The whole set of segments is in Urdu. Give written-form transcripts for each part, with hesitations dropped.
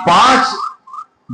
5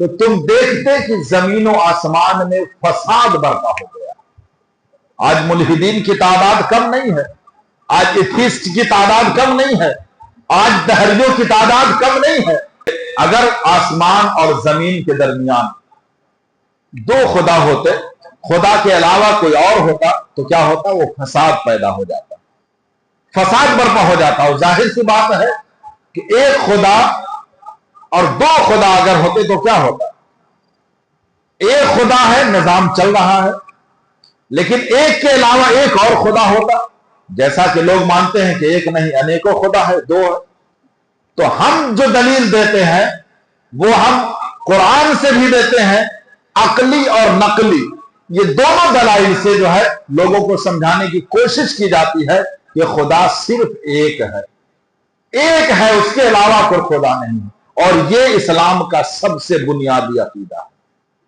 تو تم دیکھتے کہ زمین و آسمان میں فساد برپا ہو گیا۔ آج ملحدین کی تعداد کم نہیں ہے، آج ایتھیسٹ کی تعداد کم نہیں ہے، آج دہریوں کی تعداد کم نہیں ہے۔ اگر آسمان اور زمین کے درمیان دو خدا ہوتے، خدا کے علاوہ کوئی اور ہوتا تو کیا ہوتا؟ وہ فساد پیدا ہو جاتا، فساد برپا ہو جاتا۔ اور ظاہر سی بات ہے کہ ایک خدا اور دو خدا اگر ہوتے تو کیا ہوتا؟ ایک خدا ہے، نظام چل رہا ہے، لیکن ایک کے علاوہ ایک اور خدا ہوتا، جیسا کہ لوگ مانتے ہیں کہ ایک نہیں انیکوں خدا ہے، دو ہے۔ تو ہم جو دلیل دیتے ہیں وہ ہم قرآن سے بھی دیتے ہیں، عقلی اور نقلی، یہ دونوں دلائل سے جو ہے لوگوں کو سمجھانے کی کوشش کی جاتی ہے کہ خدا صرف ایک ہے، ایک ہے، اس کے علاوہ کوئی خدا نہیں ہے۔ اور یہ اسلام کا سب سے بنیادی عقیدہ ہے،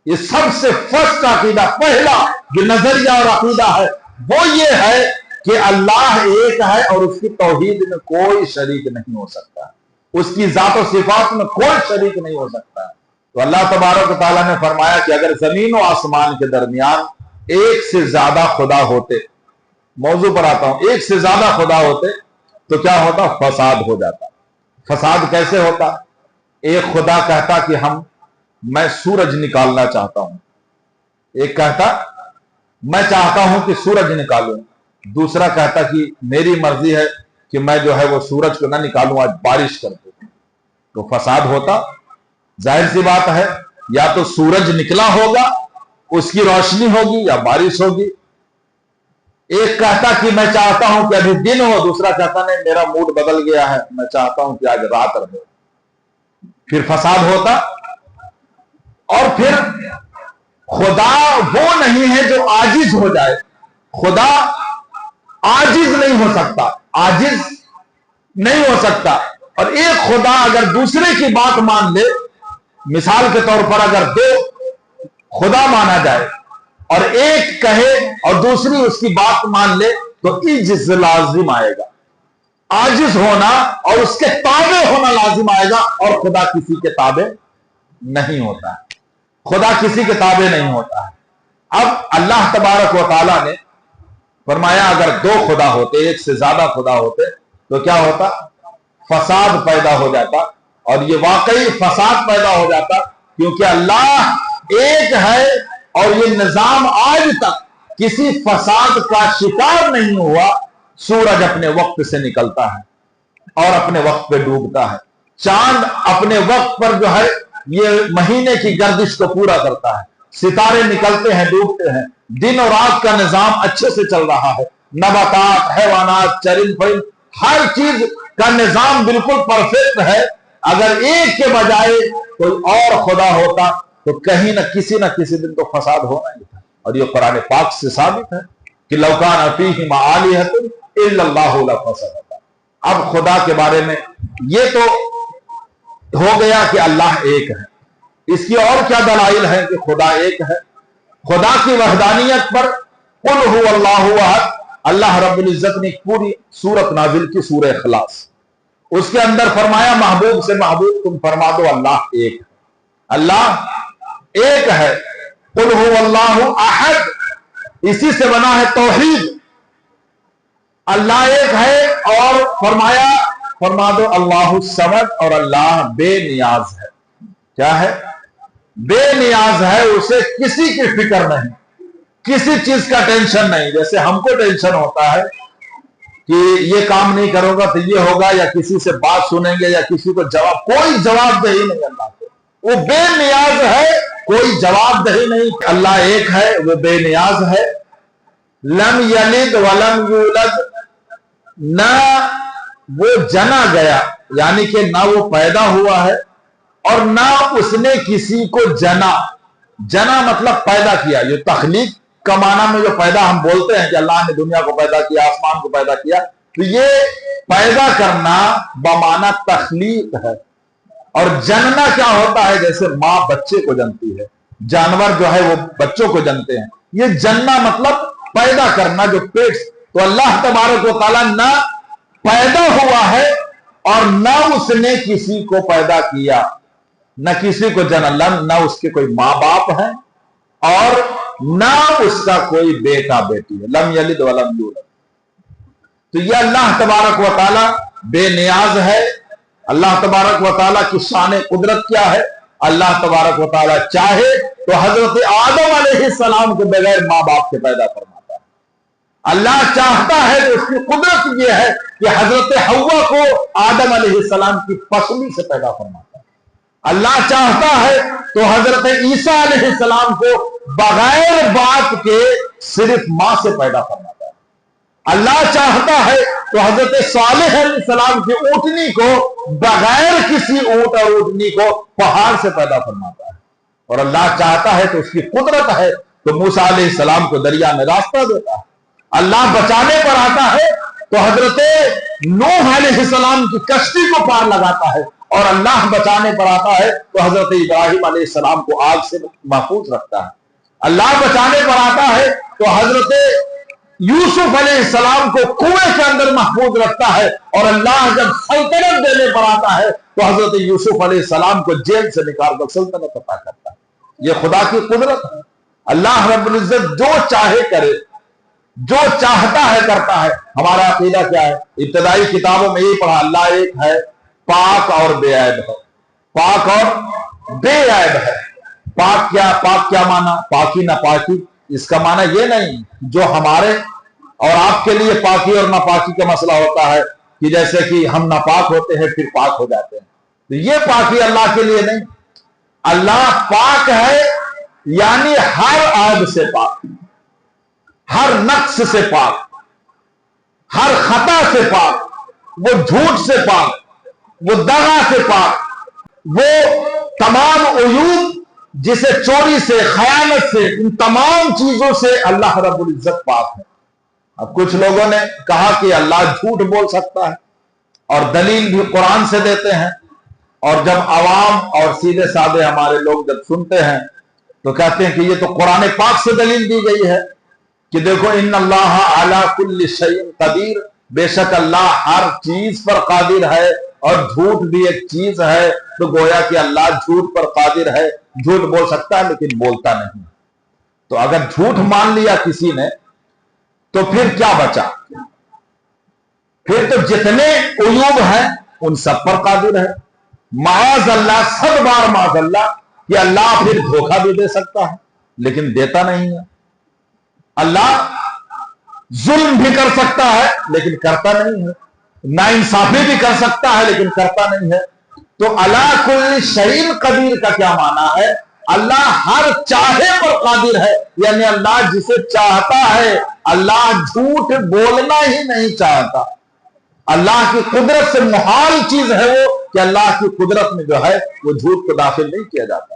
یہ سب سے فرسٹ عقیدہ، پہلا جو نظریہ اور عقیدہ ہے وہ یہ ہے کہ اللہ ایک ہے اور اس کی توحید میں کوئی شریک نہیں ہو سکتا، اس کی ذات و صفات میں کوئی شریک نہیں ہو سکتا۔ تو اللہ تبارک و تعالیٰ نے فرمایا کہ اگر زمین و آسمان کے درمیان ایک سے زیادہ خدا ہوتے، موضوع پر آتا ہوں، ایک سے زیادہ خدا ہوتے تو کیا ہوتا؟ فساد ہو جاتا۔ فساد کیسے ہوتا؟ ایک خدا کہتا کہ میں سورج نکالنا چاہتا ہوں، ایک کہتا میں چاہتا ہوں کہ سورج نکالوں، دوسرا کہتا کہ میری مرضی ہے کہ میں جو ہے وہ سورج کو نہ نکالوں، آج بارش کر دوں، تو فساد ہوتا۔ ظاہر سی بات ہے یا تو سورج نکلا ہوگا، اس کی روشنی ہوگی، یا بارش ہوگی۔ ایک کہتا کہ میں چاہتا ہوں کہ ابھی دن ہو، دوسرا کہتا نہیں میرا موڈ بدل گیا ہے، میں چاہتا ہوں کہ آج رات رہے، پھر فساد ہوتا۔ اور پھر خدا وہ نہیں ہے جو عاجز ہو جائے، خدا عاجز نہیں ہو سکتا، عاجز نہیں ہو سکتا۔ اور ایک خدا اگر دوسرے کی بات مان لے، مثال کے طور پر اگر دو خدا مانا جائے اور ایک کہے اور دوسری اس کی بات مان لے تو عجز لازم آئے گا، عاجز ہونا اور اس کے تابع ہونا لازم آئے گا، اور خدا کسی کے تابع نہیں ہوتا ہے، خدا کسی کے تابع نہیں ہوتا ہے۔ اب اللہ تبارک و تعالیٰ نے فرمایا اگر دو خدا ہوتے، ایک سے زیادہ خدا ہوتے تو کیا ہوتا؟ فساد پیدا ہو جاتا۔ اور یہ واقعی فساد پیدا ہو جاتا، کیونکہ اللہ ایک ہے اور یہ نظام آج تک کسی فساد کا شکار نہیں ہوا۔ سورج اپنے وقت سے نکلتا ہے اور اپنے وقت پہ ڈوبتا ہے، چاند اپنے وقت پر جو ہے یہ مہینے کی گردش کو پورا کرتا ہے، ستارے نکلتے ہیں ڈوبتے ہیں، دن اور رات کا نظام اچھے سے چل رہا ہے، نباتات، حیوانات، چرند پرند، ہر چیز کا نظام بالکل پرفیکٹ ہے۔ اگر ایک کے بجائے کوئی اور خدا ہوتا تو کہیں نہ کسی دن تو فساد ہونا ہی تھا۔ اور یہ قرآن پاک سے ثابت ہے کہ لو کان فیہما آلہۃ الا اللہ لفسدتا۔ اب خدا کے بارے میں یہ تو ہو گیا کہ اللہ ایک ہے، اس کی اور کیا دلائل ہے کہ خدا ایک ہے؟ خدا کی وحدانیت پر قل هو اللہ احد، اللہ رب العزت نے پوری سورت نازل کی، سورہ اخلاص، اس کے اندر فرمایا محبوب سے محبوب تم فرما دو اللہ ایک ہے، اللہ ایک ہے۔ قل هو اللہ احد، اسی سے بنا ہے توحید، اللہ ایک ہے۔ اور فرما دو اللہ الصمد، اور اللہ بے نیاز ہے۔ کیا ہے؟ بے نیاز ہے، اسے کسی کی فکر نہیں، کسی چیز کا ٹینشن نہیں۔ جیسے ہم کو ٹینشن ہوتا ہے کہ یہ کام نہیں کرو گا تو یہ ہوگا، یا کسی سے بات سنیں گے، یا کسی کو کوئی جواب دہی نہیں اللہ کو، وہ بے نیاز ہے، کوئی جواب دہی نہیں۔ اللہ ایک ہے، وہ بے نیاز ہے۔ لم یلد ولم یولد، نہ وہ جنا گیا، یعنی کہ نہ وہ پیدا ہوا ہے اور نہ اس نے کسی کو جنا مطلب پیدا کیا۔ یہ تخلیق کا معنی میں جو پیدا ہم بولتے ہیں کہ اللہ نے دنیا کو پیدا کیا، آسمان کو پیدا کیا، تو یہ پیدا کرنا بمعنی تخلیق ہے۔ اور جننا کیا ہوتا ہے؟ جیسے ماں بچے کو جنتی ہے، جانور جو ہے وہ بچوں کو جنتے ہیں، یہ جننا مطلب پیدا کرنا، جو پیٹ۔ تو اللہ تبارک و تعالیٰ نہ پیدا ہوا ہے اور نہ اس نے کسی کو پیدا کیا۔ نہ کسی کو جنلن، نہ اس کے کوئی ماں باپ ہیں اور نہ اس کا کوئی بیٹا بیٹی ہے، لم یلد ولم یولد۔ تو یہ اللہ تبارک و تعالیٰ بے نیاز ہے۔ اللہ تبارک و تعالیٰ کی شان قدرت کیا ہے؟ اللہ تبارک و تعالیٰ چاہے تو حضرت آدم علیہ السلام کو بغیر ماں باپ کے پیدا فرماتا ہے۔ اللہ چاہتا ہے تو اس کی قدرت یہ ہے کہ حضرت حوا کو آدم علیہ السلام کی پسلی سے پیدا فرماتا ہے۔ اللہ چاہتا ہے تو حضرت عیسیٰ علیہ السلام کو بغیر باپ کے صرف ماں سے پیدا فرماتا ہے۔ اللہ چاہتا ہے تو حضرت صالح علیہ السلام کی اونٹنی کو بغیر کسی اونٹ اور اونٹنی کو پہاڑ سے پیدا فرماتا ہے۔ اور اللہ چاہتا ہے تو اس کی قدرت ہے تو موسیٰ علیہ السلام کو دریا میں راستہ دیتا ہے۔ اللہ بچانے پر آتا ہے تو حضرت نوح علیہ السلام کی کشتی کو پار لگاتا ہے، اور اللہ بچانے پر آتا ہے تو حضرت ابراہیم علیہ السلام کو آگ سے محفوظ رکھتا ہے۔ اللہ بچانے پر آتا ہے تو حضرت یوسف علیہ السلام کو کنویں کے اندر محفوظ رکھتا ہے، اور اللہ جب سلطنت دینے پر آتا ہے تو حضرت یوسف علیہ السلام کو جیل سے نکال کر سلطنت عطا کرتا ہے۔ یہ خدا کی قدرت ہے۔ اللہ رب العزت جو چاہے کرے، جو چاہتا ہے کرتا ہے۔ ہمارا عقیدہ کیا ہے؟ ابتدائی کتابوں میں یہ پڑھا، اللہ ایک ہے، پاک اور بے عیب ہے۔ پاک اور بے عیب ہے۔ پاک کیا معنی؟ پاکی نہ پاکی، اس کا معنی یہ نہیں جو ہمارے اور آپ کے لیے پاکی اور ناپاکی کا مسئلہ ہوتا ہے کہ جیسے کہ ہم ناپاک ہوتے ہیں پھر پاک ہو جاتے ہیں، تو یہ پاکی اللہ کے لیے نہیں۔ اللہ پاک ہے یعنی ہر عیب سے پاک، ہر نقص سے پاک، ہر خطا سے پاک، وہ جھوٹ سے پاک، وہ دغا سے پاک، وہ تمام عیوب جسے چوری سے، خیانت سے، ان تمام چیزوں سے اللہ رب العزت پاک ہے۔ اب کچھ لوگوں نے کہا کہ اللہ جھوٹ بول سکتا ہے، اور دلیل بھی قرآن سے دیتے ہیں، اور جب عوام اور سیدھے سادے ہمارے لوگ جب سنتے ہیں تو کہتے ہیں کہ یہ تو قرآن پاک سے دلیل دی گئی ہے کہ دیکھو ان اللہ علی کل شیء قدیر، بے شک اللہ ہر چیز پر قادر ہے، اور جھوٹ بھی ایک چیز ہے، تو گویا کہ اللہ جھوٹ پر قادر ہے، جھوٹ بول سکتا ہے لیکن بولتا نہیں۔ تو اگر جھوٹ مان لیا کسی نے تو پھر کیا بچا؟ پھر تو جتنے عیوب ہیں ان سب پر قادر ہے۔ معاذ اللہ، 100 بار معاذ اللہ کہ اللہ پھر دھوکہ بھی دے سکتا ہے لیکن دیتا نہیں ہے۔ اللہ ظلم بھی کر سکتا ہے لیکن کرتا نہیں ہے، ناانصافی بھی کر سکتا ہے لیکن کرتا نہیں ہے۔ تو علی کل شیء قدیر کا کیا معنی ہے؟ اللہ ہر چاہے پر قادر ہے، یعنی اللہ جسے چاہتا ہے۔ اللہ جھوٹ بولنا ہی نہیں چاہتا۔ اللہ کی قدرت سے محال چیز ہے وہ کہ اللہ کی قدرت میں جو ہے وہ جھوٹ کو داخل نہیں کیا جاتا۔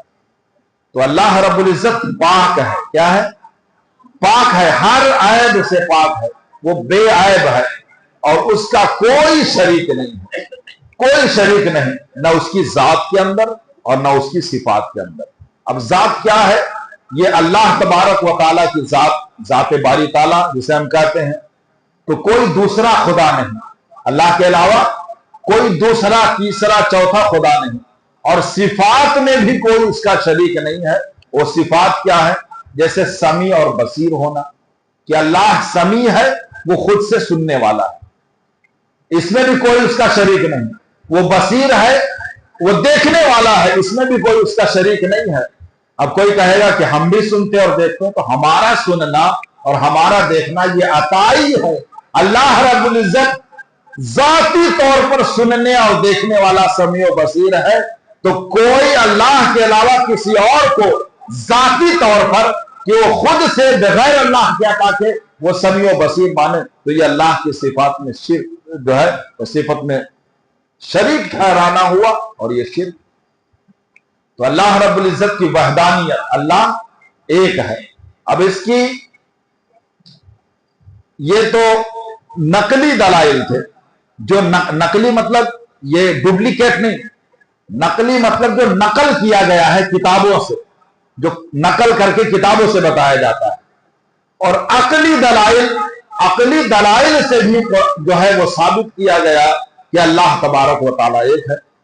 تو اللہ رب العزت پاک ہے۔ کیا ہے؟ پاک ہے، ہر عیب سے پاک ہے، وہ بے عیب ہے، اور اس کا کوئی شریک نہیں ہے، کوئی شریک نہیں، نہ اس کی ذات کے اندر اور نہ اس کی صفات کے اندر۔ اب ذات کیا ہے؟ یہ اللہ تبارک و تعالیٰ کی ذات باری تعالیٰ جسے ہم کہتے ہیں، تو کوئی دوسرا خدا نہیں، اللہ کے علاوہ کوئی دوسرا، تیسرا، چوتھا خدا نہیں، اور صفات میں بھی کوئی اس کا شریک نہیں ہے۔ وہ صفات کیا ہے؟ جیسے سمیع اور بصیر ہونا، کہ اللہ سمیع ہے، وہ خود سے سننے والا ہے، اس میں بھی کوئی اس کا شریک نہیں۔ وہ بصیر ہے، وہ دیکھنے والا ہے، اس میں بھی کوئی اس کا شریک نہیں ہے۔ اب کوئی کہے گا کہ ہم بھی سنتے اور دیکھتے ہیں، تو ہمارا سننا اور ہمارا دیکھنا یہ عطائی ہے۔ اللہ رب العزت ذاتی طور پر سننے اور دیکھنے والا سمیع و بصیر ہے، تو کوئی اللہ کے علاوہ کسی اور کو ذاتی طور پر کہ وہ خود سے بغیر اللہ کے عطا کے وہ سمیع و بصیر مانے، تو یہ اللہ کی صفات میں شرک جو ہے وہ صفت میں شریک ٹھہرانا ہوا، اور یہ شرک۔ تو اللہ رب العزت کی وحدانیت، اللہ ایک ہے۔ اب اس کی یہ تو نقلی دلائل تھے، جو نقلی مطلب یہ ڈپلیکیٹ نہیں، نقلی مطلب جو نقل کیا گیا ہے کتابوں سے، جو نقل کر کے کتابوں سے بتایا جاتا ہے۔ اور عقلی دلائل سے بھی جو ہے وہ ثابت کیا گیا کہ اللہ تبارک و تعالیٰ ایک ہے۔